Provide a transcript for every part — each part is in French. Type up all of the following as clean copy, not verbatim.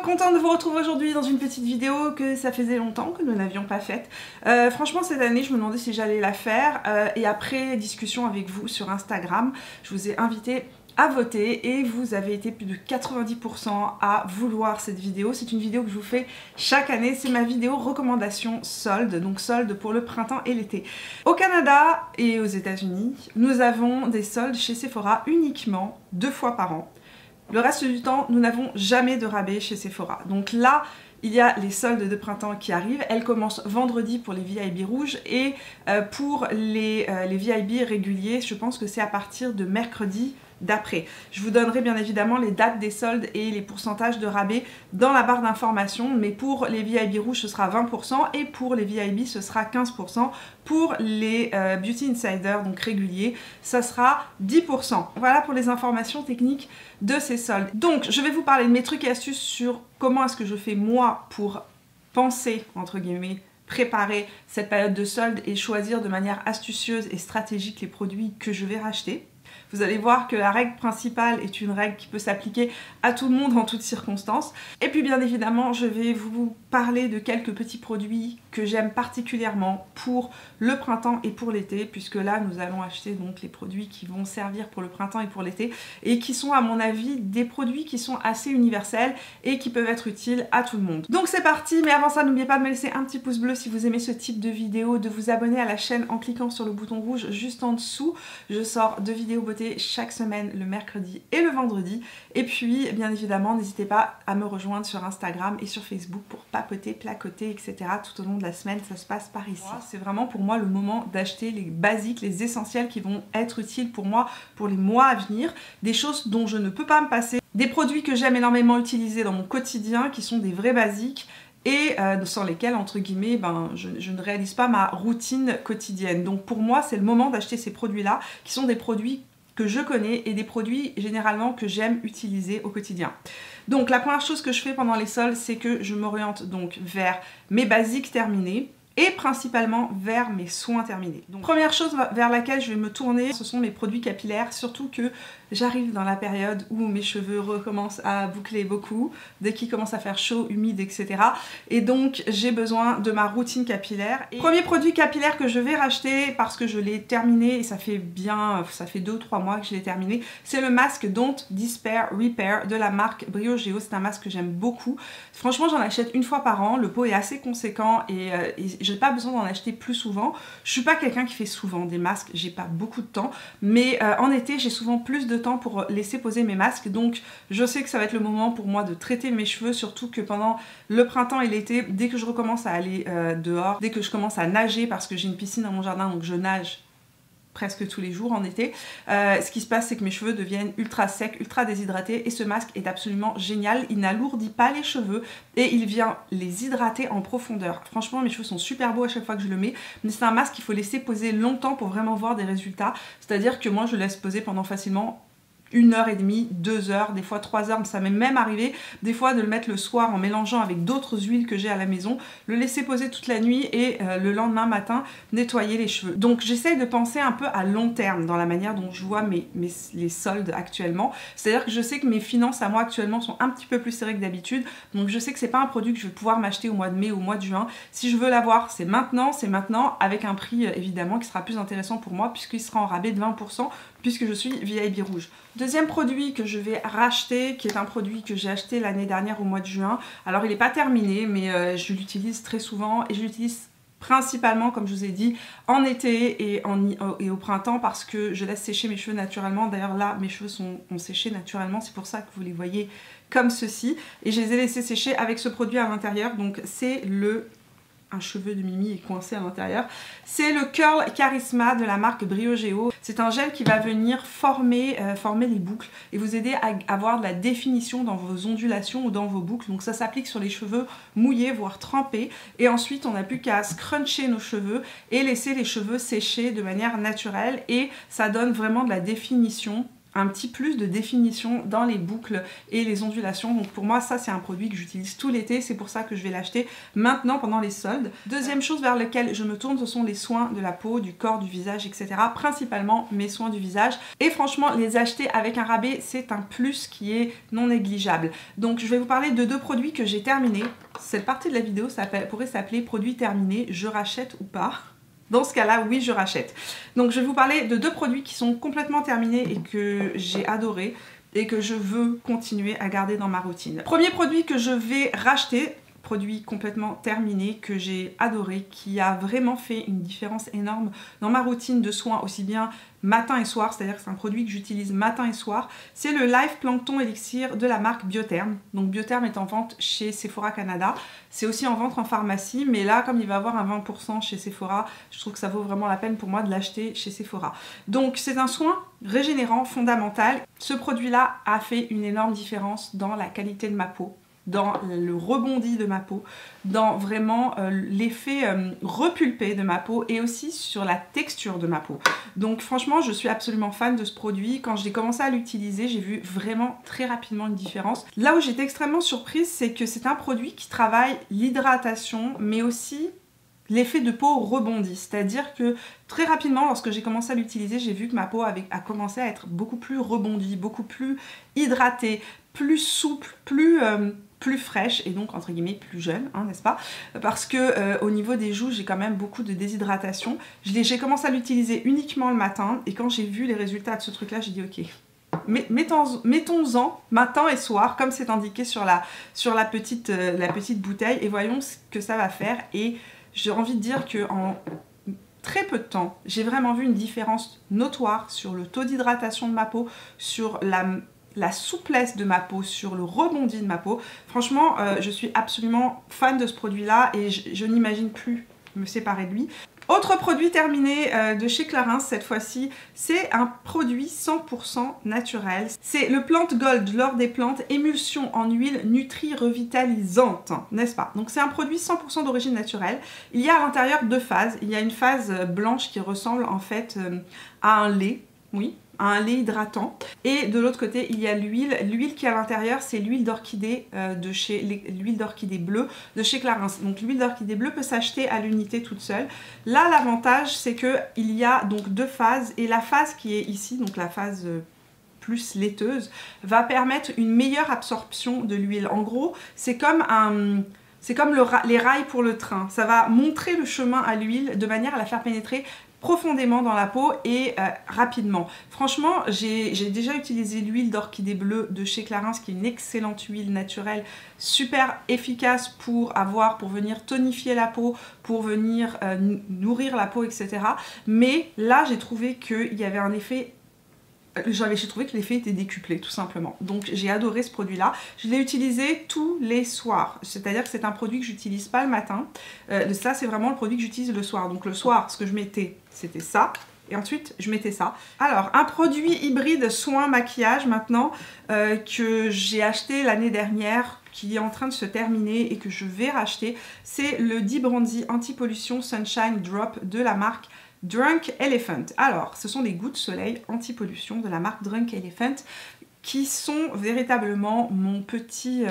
contente de vous retrouver aujourd'hui dans une petite vidéo que ça faisait longtemps que nous n'avions pas faite. Franchement cette année je me demandais si j'allais la faire et après discussion avec vous sur Instagram, je vous ai invité à voter et vous avez été plus de 90% à vouloir cette vidéo. C'est une vidéo que je vous fais chaque année, c'est ma vidéo recommandation solde, donc solde pour le printemps et l'été. Au Canada et aux États-Unis, nous avons des soldes chez Sephora uniquement 2 fois par an. Le reste du temps, nous n'avons jamais de rabais chez Sephora. Donc là, il y a les soldes de printemps qui arrivent. Elles commencent vendredi pour les VIB rouges et pour les VIB réguliers, je pense que c'est à partir de mercredi d'après. Je vous donnerai bien évidemment les dates des soldes et les pourcentages de rabais dans la barre d'information, mais pour les VIB rouges ce sera 20% et pour les VIB ce sera 15%. Pour les Beauty Insider, donc réguliers, ça sera 10%. Voilà pour les informations techniques de ces soldes. Donc je vais vous parler de mes trucs et astuces sur comment est-ce que je fais moi pour penser, entre guillemets, préparer cette période de soldes et choisir de manière astucieuse et stratégique les produits que je vais racheter. Vous allez voir que la règle principale est une règle qui peut s'appliquer à tout le monde en toutes circonstances. Et puis bien évidemment, je vais vous parler de quelques petits produits que j'aime particulièrement pour le printemps et pour l'été, puisque là nous allons acheter donc les produits qui vont servir pour le printemps et pour l'été et qui sont à mon avis des produits qui sont assez universels et qui peuvent être utiles à tout le monde. Donc c'est parti, mais avant ça n'oubliez pas de me laisser un petit pouce bleu si vous aimez ce type de vidéo, de vous abonner à la chaîne en cliquant sur le bouton rouge juste en dessous. Je sors 2 vidéos beauté chaque semaine le mercredi et le vendredi, et puis bien évidemment n'hésitez pas à me rejoindre sur Instagram et sur Facebook pour papoter, placoter, etc. tout au long de la semaine, ça se passe par ici. C'est vraiment pour moi le moment d'acheter les basiques, les essentiels qui vont être utiles pour moi pour les mois à venir, des choses dont je ne peux pas me passer, des produits que j'aime énormément utiliser dans mon quotidien qui sont des vrais basiques et sans lesquels, entre guillemets, je ne réalise pas ma routine quotidienne. Donc pour moi, c'est le moment d'acheter ces produits-là, qui sont des produits que je connais et des produits généralement que j'aime utiliser au quotidien. Donc la première chose que je fais pendant les soldes, c'est que je m'oriente donc vers mes basiques terminés et principalement vers mes soins terminés. Donc première chose vers laquelle je vais me tourner, ce sont mes produits capillaires, surtout que j'arrive dans la période où mes cheveux recommencent à boucler beaucoup, dès qu'il commence à faire chaud, humide, etc. Et donc j'ai besoin de ma routine capillaire. Et premier produit capillaire que je vais racheter parce que je l'ai terminé et ça fait 2 ou 3 mois que je l'ai terminé, c'est le masque Don't Despair Repair de la marque Briogeo. C'est un masque que j'aime beaucoup. Franchement j'en achète 1 fois par an, le pot est assez conséquent et j'ai pas besoin d'en acheter plus souvent. Je suis pas quelqu'un qui fait souvent des masques, j'ai pas beaucoup de temps, mais en été j'ai souvent plus de temps pour laisser poser mes masques, donc je sais que ça va être le moment pour moi de traiter mes cheveux, surtout que pendant le printemps et l'été, dès que je recommence à aller dehors, dès que je commence à nager, parce que j'ai une piscine dans mon jardin donc je nage presque tous les jours en été, ce qui se passe c'est que mes cheveux deviennent ultra secs, ultra déshydratés et ce masque est absolument génial, il n'alourdit pas les cheveux et il vient les hydrater en profondeur. Franchement mes cheveux sont super beaux à chaque fois que je le mets, mais c'est un masque qu'il faut laisser poser longtemps pour vraiment voir des résultats, c'est à dire que moi je le laisse poser pendant facilement 1h30, 2 heures, des fois 3 heures, ça m'est même arrivé des fois de le mettre le soir en mélangeant avec d'autres huiles que j'ai à la maison, le laisser poser toute la nuit et le lendemain matin nettoyer les cheveux. Donc j'essaye de penser un peu à long terme dans la manière dont je vois les soldes actuellement, c'est à dire que je sais que mes finances à moi actuellement sont un petit peu plus serrées que d'habitude, donc je sais que c'est pas un produit que je vais pouvoir m'acheter au mois de mai ou au mois de juin. Si je veux l'avoir c'est maintenant avec un prix évidemment qui sera plus intéressant pour moi puisqu'il sera en rabais de 20% puisque je suis VIB rouge. Deuxième produit que je vais racheter, qui est un produit que j'ai acheté l'année dernière au mois de juin. Alors il n'est pas terminé, mais je l'utilise très souvent et je l'utilise principalement, comme je vous ai dit, en été et au printemps parce que je laisse sécher mes cheveux naturellement. D'ailleurs là, mes cheveux ont séché naturellement, c'est pour ça que vous les voyez comme ceci. Et je les ai laissés sécher avec ce produit à l'intérieur, donc c'est un cheveu de Mimi est coincé à l'intérieur. C'est le Curl Charisma de la marque Briogeo. C'est un gel qui va venir former les boucles et vous aider à avoir de la définition dans vos ondulations ou dans vos boucles. Donc ça s'applique sur les cheveux mouillés, voire trempés. Et ensuite, on n'a plus qu'à scruncher nos cheveux et laisser les cheveux sécher de manière naturelle. Et ça donne vraiment de la définition un petit plus de définition dans les boucles et les ondulations. Donc pour moi, ça c'est un produit que j'utilise tout l'été, c'est pour ça que je vais l'acheter maintenant pendant les soldes. Deuxième chose vers laquelle je me tourne, ce sont les soins de la peau, du corps, du visage, etc. Principalement mes soins du visage. Et franchement, les acheter avec un rabais, c'est un plus qui est non négligeable. Donc je vais vous parler de 2 produits que j'ai terminés. Cette partie de la vidéo pourrait s'appeler produit terminé, je rachète ou pas. Dans ce cas-là, oui, je rachète. Donc je vais vous parler de 2 produits qui sont complètement terminés et que j'ai adoré et que je veux continuer à garder dans ma routine. Premier produit que je vais racheter, produit complètement terminé, que j'ai adoré, qui a vraiment fait une différence énorme dans ma routine de soins, aussi bien matin et soir, c'est-à-dire que c'est un produit que j'utilise matin et soir, c'est le Life Plankton Elixir de la marque Biotherm. Donc Biotherm est en vente chez Sephora Canada, c'est aussi en vente en pharmacie, mais là comme il va avoir un 20% chez Sephora, je trouve que ça vaut vraiment la peine pour moi de l'acheter chez Sephora. Donc c'est un soin régénérant fondamental. Ce produit-là a fait une énorme différence dans la qualité de ma peau, dans le rebondi de ma peau, dans vraiment l'effet repulpé de ma peau et aussi sur la texture de ma peau. Donc franchement, je suis absolument fan de ce produit. Quand j'ai commencé à l'utiliser, j'ai vu vraiment très rapidement une différence. Là où j'étais extrêmement surprise, c'est que c'est un produit qui travaille l'hydratation, mais aussi l'effet de peau rebondi. C'est-à-dire que très rapidement, lorsque j'ai commencé à l'utiliser, j'ai vu que ma peau a commencé à être beaucoup plus rebondie, beaucoup plus hydratée, plus souple, plus fraîche et donc entre guillemets plus jeune, hein, n'est-ce pas? Parce que au niveau des joues, j'ai quand même beaucoup de déshydratation. J'ai commencé à l'utiliser uniquement le matin et quand j'ai vu les résultats de ce truc-là, j'ai dit ok. Mettons-en matin et soir, comme c'est indiqué sur la petite bouteille, et voyons ce que ça va faire. Et j'ai envie de dire qu'en très peu de temps, j'ai vraiment vu une différence notoire sur le taux d'hydratation de ma peau, sur la souplesse de ma peau, sur le rebondi de ma peau. Franchement, je suis absolument fan de ce produit-là et je n'imagine plus me séparer de lui. Autre produit terminé de chez Clarins cette fois-ci, c'est un produit 100% naturel. C'est le Plant Gold, l'or des plantes, émulsion en huile nutri-revitalisante, n'est-ce pas? Donc c'est un produit 100% d'origine naturelle. Il y a à l'intérieur 2 phases. Il y a une phase blanche qui ressemble en fait à un lait, oui, un lait hydratant, et de l'autre côté il y a l'huile qui est à l'intérieur, c'est l'huile d'orchidée l'huile d'orchidée bleue de chez Clarins. Donc l'huile d'orchidée bleue peut s'acheter à l'unité toute seule. Là l'avantage c'est que il y a donc 2 phases et la phase qui est ici, donc la phase plus laiteuse, va permettre une meilleure absorption de l'huile. En gros c'est comme les rails pour le train, ça va montrer le chemin à l'huile de manière à la faire pénétrer profondément dans la peau et rapidement. Franchement, j'ai déjà utilisé l'huile d'orchidée bleue de chez Clarins, qui est une excellente huile naturelle, super efficace pour venir tonifier la peau, pour venir nourrir la peau, etc. Mais là, j'ai trouvé qu'il y avait un effet... J'ai trouvé que l'effet était décuplé tout simplement. Donc j'ai adoré ce produit là. Je l'ai utilisé tous les soirs. C'est-à-dire que c'est un produit que j'utilise pas le matin. Ça c'est vraiment le produit que j'utilise le soir. Donc le soir ce que je mettais c'était ça. Et ensuite je mettais ça. Alors un produit hybride soin maquillage maintenant que j'ai acheté l'année dernière, qui est en train de se terminer et que je vais racheter. C'est le D-Bronzy Anti-Pollution Sunshine Drop de la marque Drunk Elephant. Alors, ce sont des gouttes soleil anti-pollution de la marque Drunk Elephant qui sont véritablement mon petit...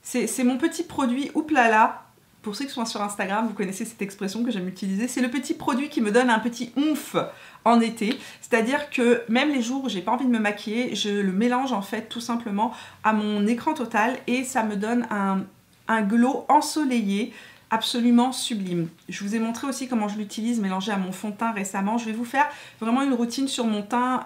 c'est mon petit produit ouplala. Pour ceux qui sont sur Instagram, vous connaissez cette expression que j'aime utiliser. C'est le petit produit qui me donne un petit oomph en été. C'est-à-dire que même les jours où j'ai pas envie de me maquiller, je le mélange en fait tout simplement à mon écran total et ça me donne un glow ensoleillé absolument sublime. Je vous ai montré aussi comment je l'utilise mélangé à mon fond de teint récemment. Je vais vous faire vraiment une routine sur mon teint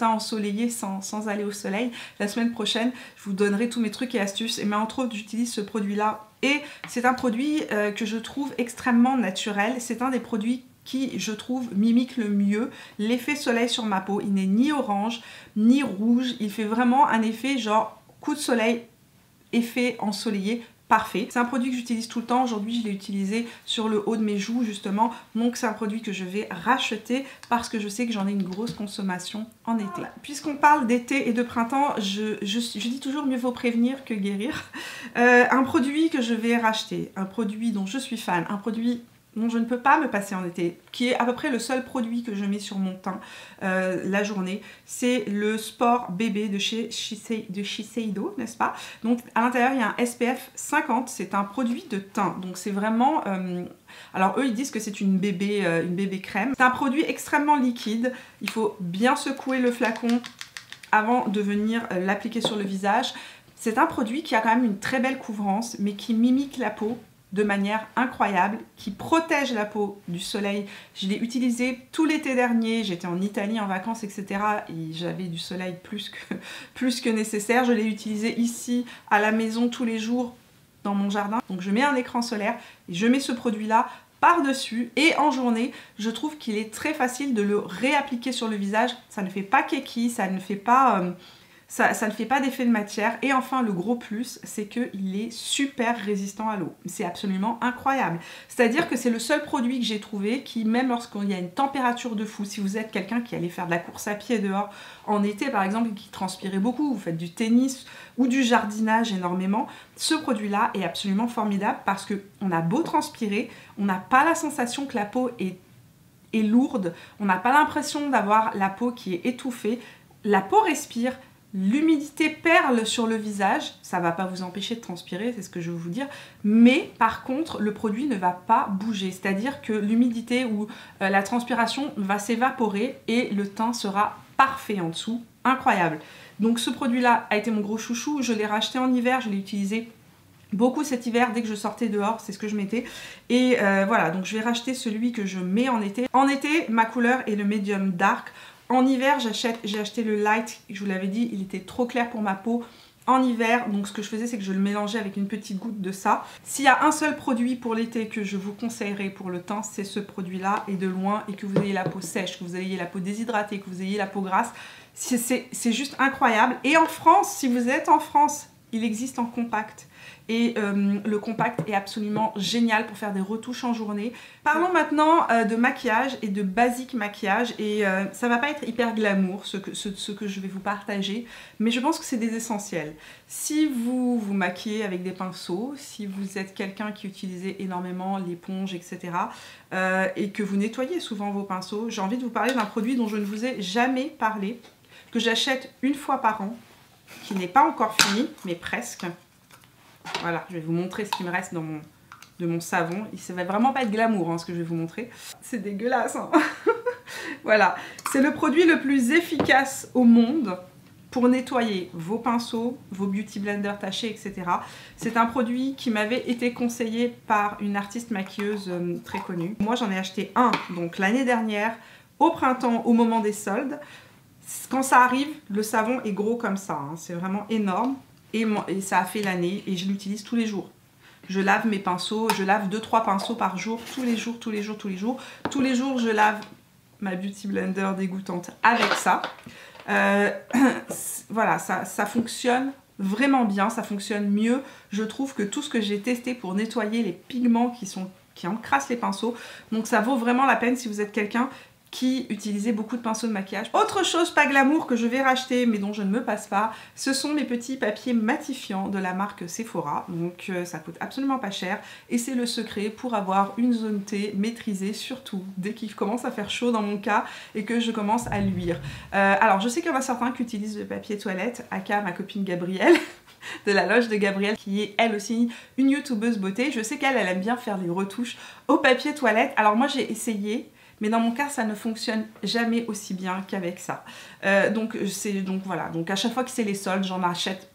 ensoleillé sans aller au soleil. La semaine prochaine, je vous donnerai tous mes trucs et astuces. Mais entre autres, j'utilise ce produit-là. Et c'est un produit que je trouve extrêmement naturel. C'est un des produits qui, je trouve, mimique le mieux l'effet soleil sur ma peau. Il n'est ni orange, ni rouge. Il fait vraiment un effet genre coup de soleil, effet ensoleillé. Parfait. C'est un produit que j'utilise tout le temps. Aujourd'hui, je l'ai utilisé sur le haut de mes joues, justement. Donc, c'est un produit que je vais racheter parce que je sais que j'en ai une grosse consommation en été. Puisqu'on parle d'été et de printemps, je dis toujours mieux vaut prévenir que guérir. Un produit que je vais racheter, un produit dont je suis fan, un produit dont je ne peux pas me passer en été, qui est à peu près le seul produit que je mets sur mon teint la journée, c'est le Sport Bébé de chez Shiseido, n'est-ce pas? Donc à l'intérieur il y a un SPF 50, c'est un produit de teint, donc c'est vraiment... alors eux ils disent que c'est une bébé crème. C'est un produit extrêmement liquide, il faut bien secouer le flacon avant de venir l'appliquer sur le visage. C'est un produit qui a quand même une très belle couvrance, mais qui mimique la peau de manière incroyable, qui protège la peau du soleil. Je l'ai utilisé tout l'été dernier, j'étais en Italie en vacances, etc. et j'avais du soleil plus que nécessaire. Je l'ai utilisé ici à la maison tous les jours dans mon jardin. Donc je mets un écran solaire et je mets ce produit-là par-dessus, et en journée, je trouve qu'il est très facile de le réappliquer sur le visage. Ça ne fait pas keki, ça ne fait pas... Ça ne fait pas d'effet de matière. Et enfin, le gros plus, c'est qu'il est super résistant à l'eau. C'est absolument incroyable. C'est-à-dire que c'est le seul produit que j'ai trouvé qui, même lorsqu'il y a une température de fou, si vous êtes quelqu'un qui allait faire de la course à pied dehors en été par exemple, et qui transpirait beaucoup, vous faites du tennis ou du jardinage énormément, ce produit-là est absolument formidable parce qu'on a beau transpirer, on n'a pas la sensation que la peau est lourde, on n'a pas l'impression d'avoir la peau qui est étouffée, la peau respire. L'humidité perle sur le visage, ça ne va pas vous empêcher de transpirer, c'est ce que je veux vous dire, mais par contre le produit ne va pas bouger, c'est-à-dire que l'humidité ou la transpiration va s'évaporer et le teint sera parfait en dessous, incroyable. Donc ce produit-là a été mon gros chouchou, je l'ai racheté en hiver, je l'ai utilisé beaucoup cet hiver, dès que je sortais dehors, c'est ce que je mettais. Et voilà, donc je vais racheter celui que je mets en été. En été, ma couleur est le medium dark. En hiver, j'ai acheté le light, je vous l'avais dit, il était trop clair pour ma peau en hiver. Donc ce que je faisais, c'est que je le mélangeais avec une petite goutte de ça. S'il y a un seul produit pour l'été que je vous conseillerais pour le teint, c'est ce produit-là, et de loin, et que vous ayez la peau sèche, que vous ayez la peau déshydratée, que vous ayez la peau grasse. C'est juste incroyable. Et en France, si vous êtes en France, il existe en compact. Et le compact est absolument génial pour faire des retouches en journée. Parlons maintenant de maquillage et de basique maquillage. Et ça va pas être hyper glamour ce que je vais vous partager, mais je pense que c'est des essentiels. Si vous vous maquillez avec des pinceaux, si vous êtes quelqu'un qui utilise énormément l'éponge, etc. Et que vous nettoyez souvent vos pinceaux, j'ai envie de vous parler d'un produit dont je ne vous ai jamais parlé, que j'achète une fois par an, qui n'est pas encore fini, mais presque. Voilà, je vais vous montrer ce qui me reste de mon savon. Ça va vraiment pas être glamour hein, ce que je vais vous montrer. C'est dégueulasse. Hein. Voilà, c'est le produit le plus efficace au monde pour nettoyer vos pinceaux, vos beauty blenders tachés, etc. C'est un produit qui m'avait été conseillé par une artiste maquilleuse très connue. Moi j'en ai acheté un donc l'année dernière, au printemps, au moment des soldes. Quand ça arrive, le savon est gros comme ça, hein. C'est vraiment énorme. Et ça a fait l'année et je l'utilise tous les jours. Je lave mes pinceaux, je lave 2-3 pinceaux par jour, tous les jours. Tous les jours, je lave ma Beauty Blender dégoûtante avec ça. Voilà, ça fonctionne vraiment bien, ça fonctionne mieux. Je trouve que tout ce que j'ai testé pour nettoyer les pigments qui encrassent les pinceaux. Donc ça vaut vraiment la peine si vous êtes quelqu'un qui utilisait beaucoup de pinceaux de maquillage. Autre chose pas glamour que je vais racheter mais dont je ne me passe pas, ce sont mes petits papiers matifiants de la marque Sephora. Donc ça coûte absolument pas cher et c'est le secret pour avoir une zone T maîtrisée, surtout dès qu'il commence à faire chaud dans mon cas et que je commence à luire. Alors je sais qu'il y en a certains qui utilisent le papier toilette, aka ma copine Gabrielle de la loge de Gabrielle, qui est elle aussi une youtubeuse beauté. Je sais qu'elle aime bien faire des retouches au papier toilette. Alors moi j'ai essayé, mais dans mon cas ça ne fonctionne jamais aussi bien qu'avec ça. Donc voilà, donc à chaque fois que c'est les soldes, j'en achète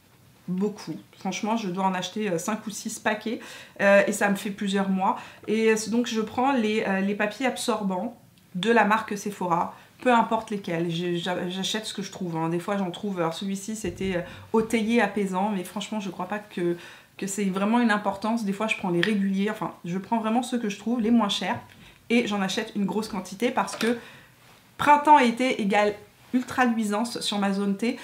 beaucoup. Franchement, je dois en acheter 5 ou 6 paquets et ça me fait plusieurs mois. Et donc je prends les papiers absorbants de la marque Sephora, peu importe lesquels, j'achète ce que je trouve, hein. Des fois j'en trouve, alors celui-ci c'était Oteillé apaisant, mais franchement je crois pas que c'est vraiment une importance. Des fois je prends les réguliers, enfin je prends vraiment ceux que je trouve, les moins chers. Et j'en achète une grosse quantité parce que printemps et été égale ultra luisance sur ma zone T.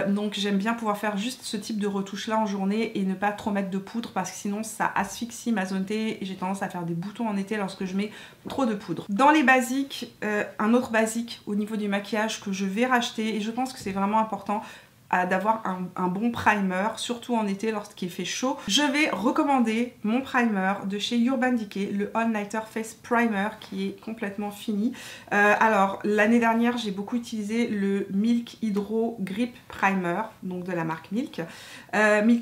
Donc j'aime bien pouvoir faire juste ce type de retouche là en journée et ne pas trop mettre de poudre parce que sinon ça asphyxie ma zone T et j'ai tendance à faire des boutons en été lorsque je mets trop de poudre. Dans les basiques, un autre basique au niveau du maquillage que je vais racheter et je pense que c'est vraiment important, d'avoir un bon primer, surtout en été lorsqu'il fait chaud. Je vais recommander mon primer de chez Urban Decay, le All Nighter Face Primer, qui est complètement fini. Alors l'année dernière j'ai beaucoup utilisé le Milk Hydro Grip Primer, donc de la marque Milk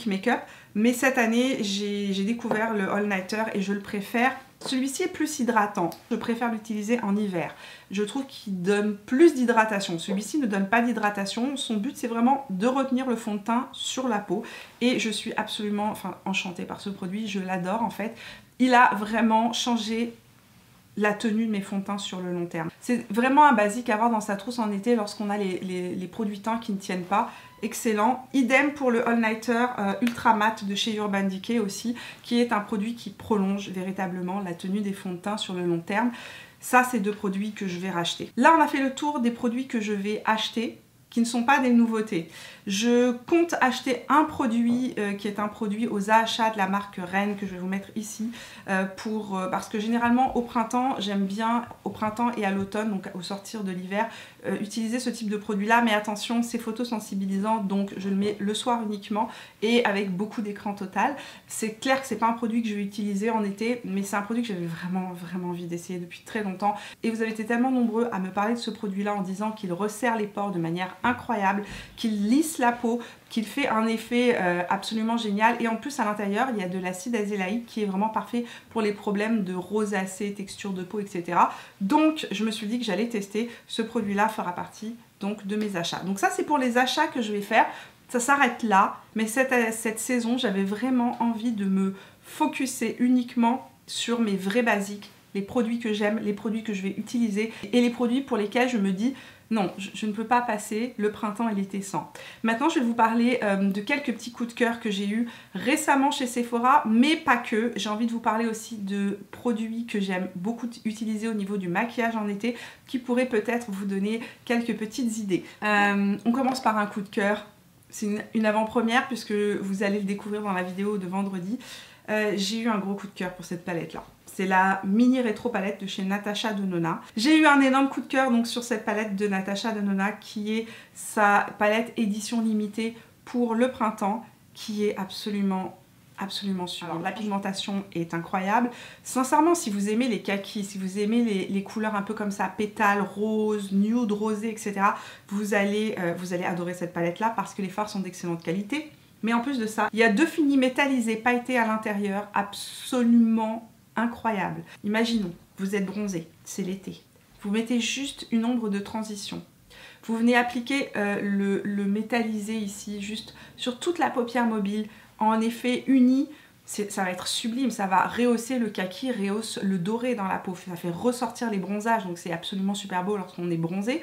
Makeup, mais cette année j'ai découvert le All Nighter et je le préfère. Celui-ci est plus hydratant, je préfère l'utiliser en hiver. Je trouve qu'il donne plus d'hydratation. Celui-ci ne donne pas d'hydratation, son but c'est vraiment de retenir le fond de teint sur la peau. Et je suis absolument enchantée par ce produit, je l'adore en fait. Il a vraiment changé la tenue de mes fonds de teint sur le long terme. C'est vraiment un basique à avoir dans sa trousse en été lorsqu'on a les produits teints qui ne tiennent pas. Excellent. Idem pour le All Nighter Ultra Matte de chez Urban Decay aussi, qui est un produit qui prolonge véritablement la tenue des fonds de teint sur le long terme. Ça, c'est deux produits que je vais racheter. Là, on a fait le tour des produits que je vais acheter, qui ne sont pas des nouveautés. Je compte acheter un produit qui est un produit aux achats de la marque Rennes que je vais vous mettre ici parce que généralement au printemps, j'aime bien au printemps et à l'automne, donc au sortir de l'hiver, utiliser ce type de produit là, mais attention, c'est photosensibilisant, donc je le mets le soir uniquement et avec beaucoup d'écran total. C'est clair que c'est pas un produit que je vais utiliser en été, mais c'est un produit que j'avais vraiment envie d'essayer depuis très longtemps et vous avez été tellement nombreux à me parler de ce produit là en disant qu'il resserre les pores de manière incroyable, qu'il lisse la peau, qu'il fait un effet absolument génial et en plus à l'intérieur il y a de l'acide azélaïque qui est vraiment parfait pour les problèmes de rosacée, texture de peau, etc. Donc je me suis dit que j'allais tester. Ce produit là fera partie donc de mes achats. Donc ça c'est pour les achats que je vais faire. Ça s'arrête là, mais cette saison j'avais vraiment envie de me focuser uniquement sur mes vrais basiques, les produits que j'aime, les produits que je vais utiliser et les produits pour lesquels je me dis non, je ne peux pas passer le printemps et l'été sans. Maintenant, je vais vous parler de quelques petits coups de cœur que j'ai eu récemment chez Sephora, mais pas que. J'ai envie de vous parler aussi de produits que j'aime beaucoup utiliser au niveau du maquillage en été, qui pourraient peut-être vous donner quelques petites idées. On commence par un coup de cœur. C'est une avant-première puisque vous allez le découvrir dans la vidéo de vendredi. J'ai eu un gros coup de cœur pour cette palette-là. C'est la mini rétro palette de chez Natasha Denona. J'ai eu un énorme coup de cœur donc sur cette palette de Natasha Denona qui est sa palette édition limitée pour le printemps qui est absolument super. Alors la pigmentation est incroyable. Sincèrement, si vous aimez les kakis, si vous aimez les couleurs un peu comme ça, pétales, rose, nude, rosé, etc. Vous allez adorer cette palette-là parce que les fards sont d'excellente qualité. Mais en plus de ça, il y a deux finis métallisés pailletés à l'intérieur absolument incroyable. Imaginons, vous êtes bronzé, c'est l'été. Vous mettez juste une ombre de transition. Vous venez appliquer le métallisé ici, juste sur toute la paupière mobile, en effet uni. Ça va être sublime, ça va rehausser le kaki, rehausse le doré dans la peau, ça fait ressortir les bronzages, donc c'est absolument super beau lorsqu'on est bronzé.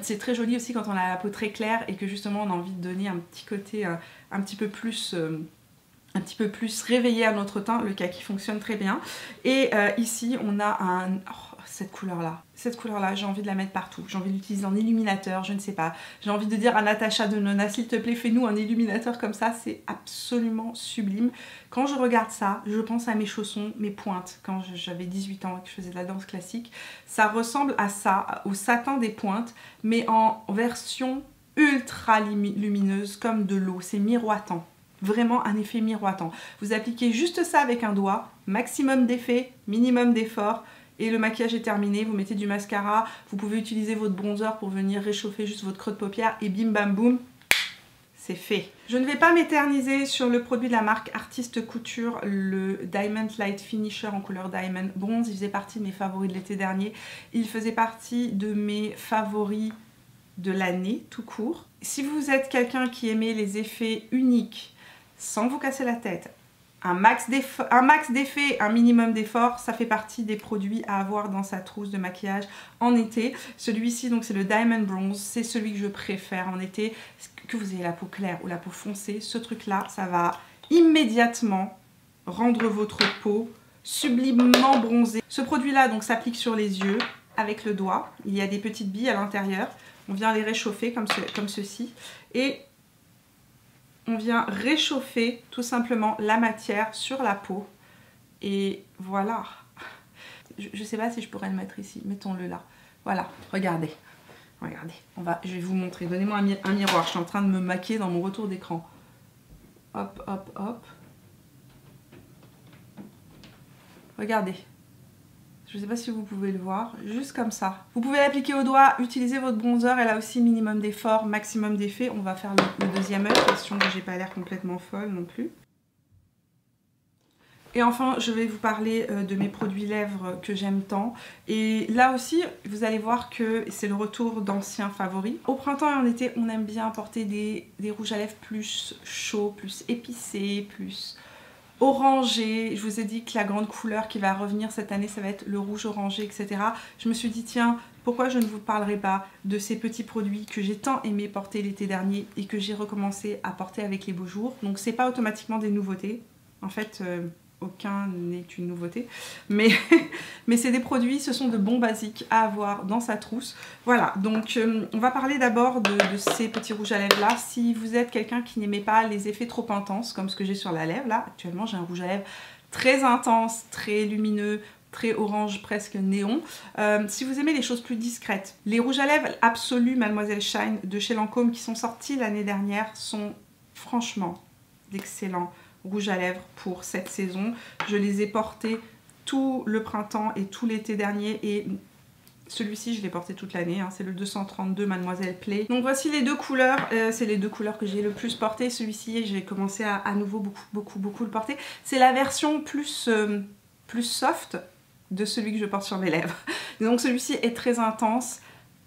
C'est très joli aussi quand on a la peau très claire et que justement on a envie de donner un petit côté un petit peu plus réveillé à notre teint. Le kaki fonctionne très bien. Et ici on a cette couleur là, j'ai envie de la mettre partout. J'ai envie de l'utiliser en illuminateur, je ne sais pas. J'ai envie de dire à Natasha Denona, s'il te plaît, fais-nous un illuminateur comme ça, c'est absolument sublime. Quand je regarde ça, je pense à mes chaussons, mes pointes, quand j'avais 18 ans et que je faisais de la danse classique. Ça ressemble à ça, au satin des pointes, mais en version ultra lumineuse, comme de l'eau, c'est miroitant. Vraiment un effet miroitant. Vous appliquez juste ça avec un doigt, maximum d'effet, minimum d'effort, et le maquillage est terminé. Vous mettez du mascara, vous pouvez utiliser votre bronzer pour venir réchauffer juste votre creux de paupière, et bim bam boum, c'est fait. Je ne vais pas m'éterniser sur le produit de la marque Artiste Couture, le Diamond Light Finisher en couleur Diamond Bronze. Il faisait partie de mes favoris de l'été dernier. Il faisait partie de mes favoris de l'année tout court. Si vous êtes quelqu'un qui aimait les effets uniques, sans vous casser la tête, un max d'effet, un minimum d'effort, ça fait partie des produits à avoir dans sa trousse de maquillage en été. Celui-ci, donc c'est le Diamond Bronze, c'est celui que je préfère en été. Que vous ayez la peau claire ou la peau foncée, ce truc-là, ça va immédiatement rendre votre peau sublimement bronzée. Ce produit-là, donc, s'applique sur les yeux avec le doigt. Il y a des petites billes à l'intérieur. On vient les réchauffer comme ceci. Et on vient réchauffer tout simplement la matière sur la peau. Et voilà. Je ne sais pas si je pourrais le mettre ici. Mettons-le là. Voilà, regardez. Regardez, je vais vous montrer. Donnez-moi un miroir, je suis en train de me maquiller dans mon retour d'écran. Hop, hop, hop. Regardez. Je ne sais pas si vous pouvez le voir, juste comme ça. Vous pouvez l'appliquer au doigt, utiliser votre bronzer, elle a aussi minimum d'effort, maximum d'effet. On va faire le deuxième œil, question que j'ai pas l'air complètement folle non plus. Et enfin, je vais vous parler de mes produits lèvres que j'aime tant. Et là aussi, vous allez voir que c'est le retour d'anciens favoris. Au printemps et en été, on aime bien porter des rouges à lèvres plus chauds, plus épicés, plus orangés. Je vous ai dit que la grande couleur qui va revenir cette année, ça va être le rouge orangé, etc. Je me suis dit, tiens, pourquoi je ne vous parlerai pas de ces petits produits que j'ai tant aimé porter l'été dernier et que j'ai recommencé à porter avec les beaux jours. Donc, c'est pas automatiquement des nouveautés. En fait... aucun n'est une nouveauté, mais c'est des produits, ce sont de bons basiques à avoir dans sa trousse. Voilà, donc on va parler d'abord de ces petits rouges à lèvres là. Si vous êtes quelqu'un qui n'aimait pas les effets trop intenses, comme ce que j'ai sur la lèvre, là actuellement j'ai un rouge à lèvres très intense, très lumineux, très orange, presque néon. Si vous aimez les choses plus discrètes, les rouges à lèvres Absolu Mademoiselle Shine de chez Lancôme qui sont sortis l'année dernière sont franchement d'excellents rouge à lèvres pour cette saison. Je les ai portés tout le printemps et tout l'été dernier et celui-ci je l'ai porté toute l'année, hein. C'est le 232 Mademoiselle Play. Donc voici les deux couleurs, c'est les deux couleurs que j'ai le plus porté. Celui-ci j'ai commencé à nouveau beaucoup le porter. C'est la version plus soft de celui que je porte sur mes lèvres. Donc celui-ci est très intense,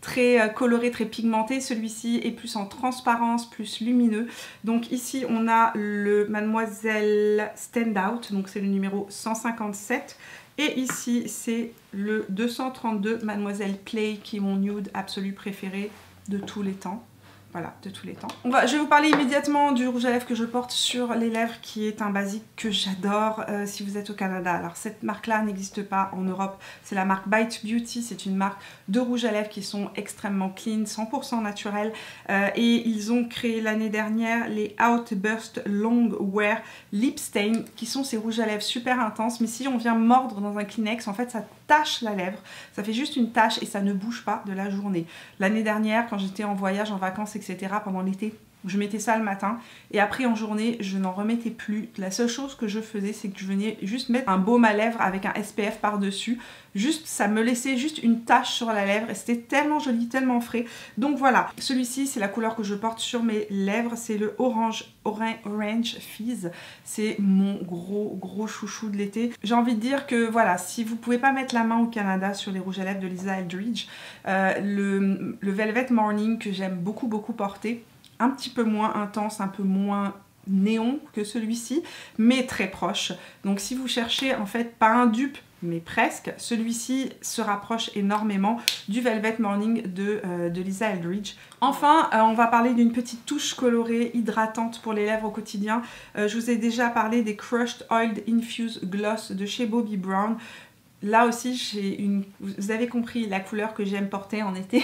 très coloré, très pigmenté. Celui-ci est plus en transparence, plus lumineux. Donc ici on a le Mademoiselle Standout, donc c'est le numéro 157. Et ici c'est le 232 Mademoiselle Play qui est mon nude absolu préféré de tous les temps. Voilà, de tous les temps. Je vais vous parler immédiatement du rouge à lèvres que je porte sur les lèvres qui est un basique que j'adore si vous êtes au Canada. Alors cette marque-là n'existe pas en Europe. C'est la marque Bite Beauty. C'est une marque de rouge à lèvres qui sont extrêmement clean, 100% naturels. Et ils ont créé l'année dernière les Outburst Long Wear Lip Stain qui sont ces rouges à lèvres super intenses. Mais si on vient mordre dans un Kleenex, en fait ça tache la lèvre. Ça fait juste une tache et ça ne bouge pas de la journée. L'année dernière, quand j'étais en voyage, en vacances, etc., pendant l'été, je mettais ça le matin et après en journée je n'en remettais plus. La seule chose que je faisais, c'est que je venais juste mettre un baume à lèvres avec un SPF par dessus. Juste, ça me laissait juste une tache sur la lèvre et c'était tellement joli, tellement frais. Donc voilà, celui-ci c'est la couleur que je porte sur mes lèvres, c'est le Orange Fizz. C'est mon gros chouchou de l'été. J'ai envie de dire que voilà, si vous pouvez pas mettre la main au Canada sur les rouges à lèvres de Lisa Eldridge, le Velvet Morning que j'aime beaucoup porter, un petit peu moins intense, un peu moins néon que celui-ci, mais très proche. Donc si vous cherchez en fait pas un dupe, mais presque, celui-ci se rapproche énormément du Velvet Morning de Lisa Eldridge. Enfin, on va parler d'une petite touche colorée, hydratante pour les lèvres au quotidien. Je vous ai déjà parlé des Crushed Oiled Infused Gloss de chez Bobbi Brown. Là aussi, vous avez compris la couleur que j'aime porter en été.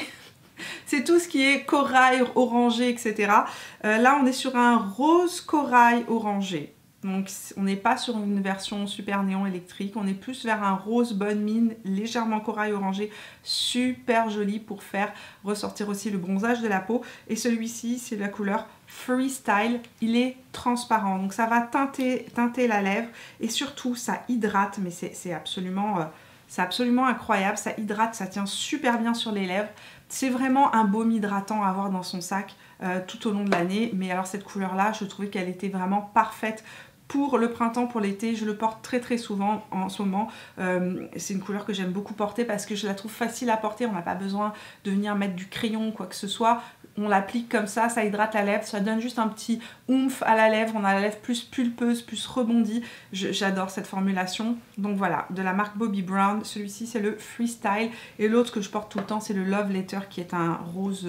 C'est tout ce qui est corail, orangé, etc. Là, on est sur un rose corail orangé. Donc, on n'est pas sur une version super néon électrique. On est plus vers un rose bonne mine, légèrement corail orangé. Super joli pour faire ressortir aussi le bronzage de la peau. Et celui-ci, c'est la couleur Freestyle. Il est transparent. Donc, ça va teinter la lèvre. Et surtout, ça hydrate. Mais c'est absolument incroyable. Ça hydrate, ça tient super bien sur les lèvres. C'est vraiment un baume hydratant à avoir dans son sac tout au long de l'année. Mais alors cette couleur-là, je trouvais qu'elle était vraiment parfaite pour le printemps, pour l'été. Je le porte très souvent en ce moment. C'est une couleur que j'aime beaucoup porter parce que je la trouve facile à porter. On n'a pas besoin de venir mettre du crayon ou quoi que ce soit. On l'applique comme ça hydrate la lèvre, ça donne juste un petit oomph à la lèvre, on a la lèvre plus pulpeuse, plus rebondie. J'adore cette formulation. Donc voilà, de la marque Bobbi Brown, celui-ci c'est le Freestyle et l'autre que je porte tout le temps c'est le Love Letter qui est un rose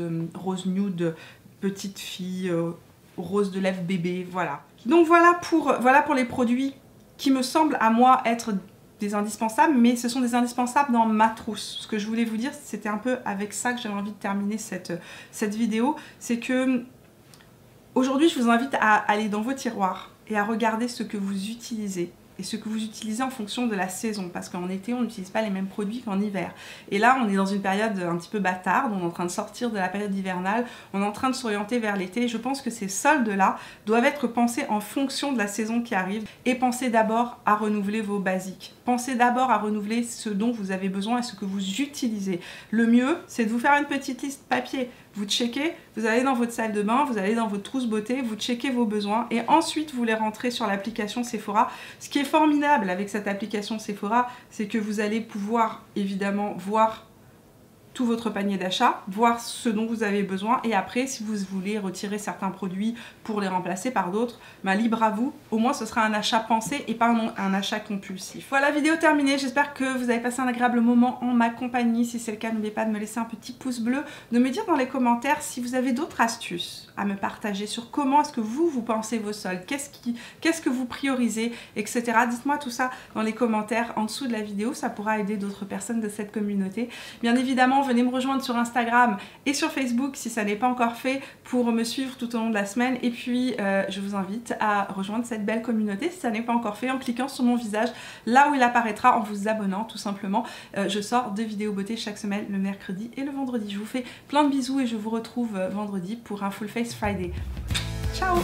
nude, petite fille, rose de lèvres bébé, voilà. Donc voilà pour les produits qui me semblent à moi être des indispensables, mais ce sont des indispensables dans ma trousse. Ce que je voulais vous dire, c'était un peu avec ça que j'avais envie de terminer cette vidéo, c'est que aujourd'hui je vous invite à aller dans vos tiroirs et à regarder ce que vous utilisez et et ce que vous utilisez en fonction de la saison, parce qu'en été on n'utilise pas les mêmes produits qu'en hiver. Et là on est dans une période un petit peu bâtarde, on est en train de sortir de la période hivernale, on est en train de s'orienter vers l'été. Je pense que ces soldes là doivent être pensés en fonction de la saison qui arrive, et pensez d'abord à renouveler vos basiques. Pensez d'abord à renouveler ce dont vous avez besoin et ce que vous utilisez. Le mieux, c'est de vous faire une petite liste papier. Vous checkez, vous allez dans votre salle de bain, vous allez dans votre trousse beauté, vous checkez vos besoins et ensuite vous les rentrez sur l'application Sephora. Ce qui est formidable avec cette application Sephora, c'est que vous allez pouvoir évidemment voir tout votre panier d'achat, voir ce dont vous avez besoin et après si vous voulez retirer certains produits pour les remplacer par d'autres, libre à vous. Au moins ce sera un achat pensé et pas un achat compulsif. Voilà, vidéo terminée, j'espère que vous avez passé un agréable moment en ma compagnie. Si c'est le cas, n'oubliez pas de me laisser un petit pouce bleu, de me dire dans les commentaires si vous avez d'autres astuces à me partager sur comment est-ce que vous pensez vos soldes, qu'est-ce que vous priorisez, etc. Dites-moi tout ça dans les commentaires en dessous de la vidéo, ça pourra aider d'autres personnes de cette communauté. Bien évidemment, venez me rejoindre sur Instagram et sur Facebook si ça n'est pas encore fait pour me suivre tout au long de la semaine. Et puis, je vous invite à rejoindre cette belle communauté si ça n'est pas encore fait en cliquant sur mon visage là où il apparaîtra, en vous abonnant tout simplement. Je sors 2 vidéos beauté chaque semaine, le mercredi et le vendredi. Je vous fais plein de bisous et je vous retrouve vendredi pour un Full Face Friday. Ciao!